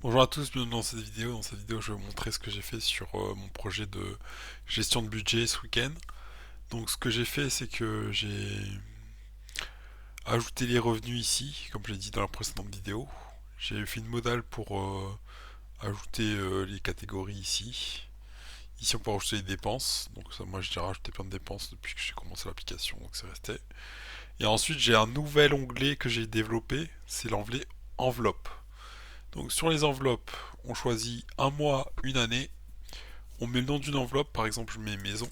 Bonjour à tous, bienvenue dans cette vidéo. Dans cette vidéo, je vais vous montrer ce que j'ai fait sur mon projet de gestion de budget ce week-end. Donc, ce que j'ai fait, c'est que j'ai ajouté les revenus ici, comme je l'ai dit dans la précédente vidéo. J'ai fait une modale pour ajouter les catégories ici. Ici, on peut rajouter les dépenses. Donc, ça, moi, j'ai rajouté plein de dépenses depuis que j'ai commencé l'application, donc c'est resté. Et ensuite, j'ai un nouvel onglet que j'ai développé, c'est l'onglet enveloppe. Donc, sur les enveloppes, on choisit un mois, une année. On met le nom d'une enveloppe, par exemple je mets maison.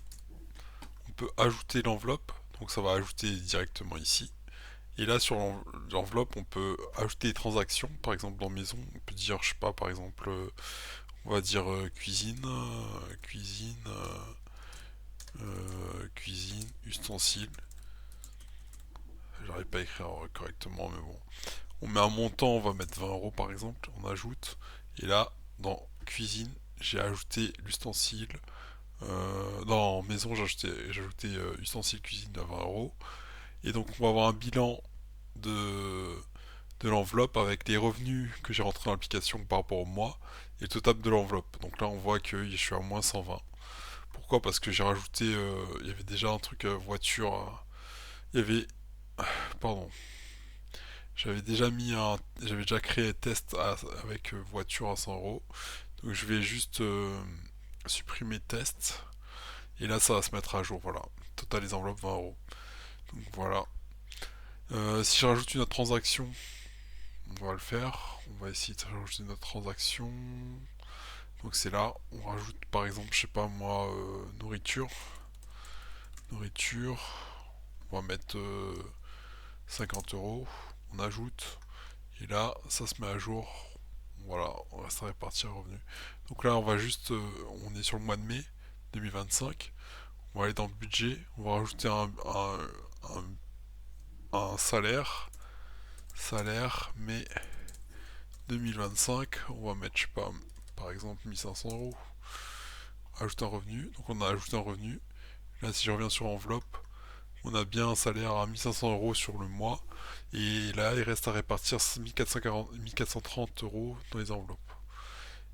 On peut ajouter l'enveloppe, donc ça va ajouter directement ici. Et là sur l'enveloppe, on peut ajouter des transactions, par exemple dans maison, on peut dire, je sais pas, par exemple, on va dire cuisine, cuisine, ustensiles. J'arrive pas à écrire correctement, mais bon. On met un montant, on va mettre 20 euros par exemple, on ajoute. Et là, dans cuisine, j'ai ajouté l'ustensile. Dans maison, j'ai ajouté ustensiles cuisine à 20 euros. Et donc, on va avoir un bilan de, de l'enveloppe avec les revenus que j'ai rentrés dans l'application par rapport au mois et le total de l'enveloppe. Donc là, on voit que je suis à moins 120. Pourquoi? Parce que j'ai rajouté, il y avait déjà un truc voiture. Il y avait, pardon, j'avais déjà créé un test avec voiture à 100 euros. Donc je vais juste supprimer test. Et là, ça va se mettre à jour. Voilà. Total les enveloppes 20 euros. Donc voilà. Si je rajoute une autre transaction, on va le faire. On va essayer de rajouter une autre transaction. Donc c'est là, on rajoute par exemple, je sais pas moi, nourriture. Nourriture, on va mettre 50 euros. On ajoute. Et là, ça se met à jour. Voilà, on va se répartir revenu. Donc là, on va juste, on est sur le mois de mai 2025. On va aller dans le budget. On va rajouter un salaire. Salaire, mai 2025, on va mettre, je sais pas, par exemple 1500 euros. Ajouter un revenu, donc on a ajouté un revenu. Là, si je reviens sur enveloppe, on a bien un salaire à 1500 euros sur le mois. Et là, il reste à répartir 1440, 1430 euros dans les enveloppes.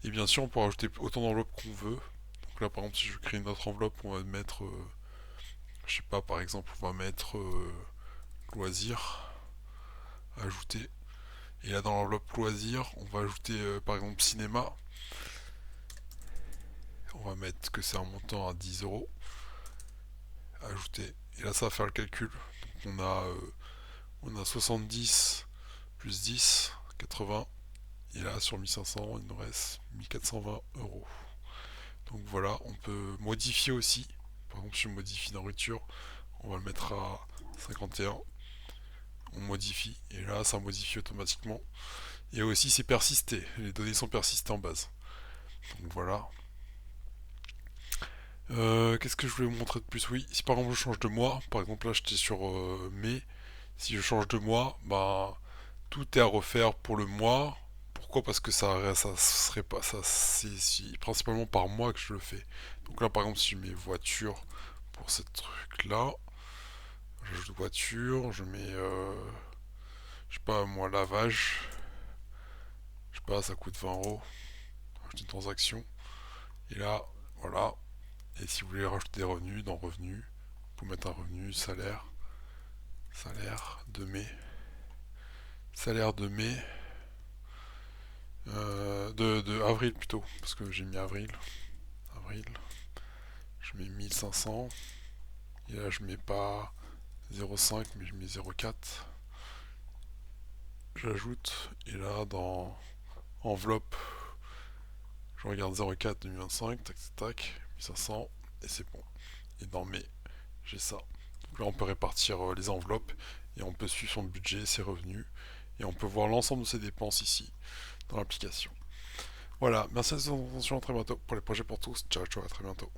Et bien sûr, on peut rajouter autant d'enveloppes qu'on veut. Donc là, par exemple, si je crée une autre enveloppe, on va mettre, je sais pas, par exemple, on va mettre loisirs, ajouter. Et là, dans l'enveloppe loisirs, on va ajouter, par exemple, cinéma. On va mettre que c'est un montant à 10 euros. Ajouter. Et là, ça va faire le calcul. Donc, on a 70 plus 10, 80. Et là, sur 1500, il nous reste 1420 euros. Donc voilà, on peut modifier aussi. Par exemple, si je modifie nourriture, on va le mettre à 51. On modifie. Et là, ça modifie automatiquement. Et aussi, c'est persisté. Les données sont persistées en base. Donc voilà. Qu'est-ce que je voulais vous montrer de plus? Oui, si par exemple je change de mois, par exemple là j'étais sur mai, si je change de mois, bah tout est à refaire pour le mois. Pourquoi? Parce que ça serait pas ça, c'est principalement par mois que je le fais. Donc là par exemple si je mets voiture pour ce truc là, j'ajoute voiture, je mets je sais pas moi lavage, je sais pas ça coûte 20 euros, rajoute une transaction. Et là voilà. Et si vous voulez rajouter des revenus, dans revenus, vous mettre un revenu, salaire, salaire de mai, salaire de mai, de avril plutôt, parce que j'ai mis avril, avril, je mets 1500, et là je mets pas 0,5 mais je mets 0,4, j'ajoute, et là dans enveloppe, je regarde 0,4 2025, tac tac tac, 1500, et c'est bon. Et dans mai, j'ai ça. Donc là on peut répartir les enveloppes, et on peut suivre son budget, ses revenus, et on peut voir l'ensemble de ses dépenses ici, dans l'application. Voilà, merci de votre attention, à très bientôt pour les projets pour tous. Ciao, ciao, à très bientôt.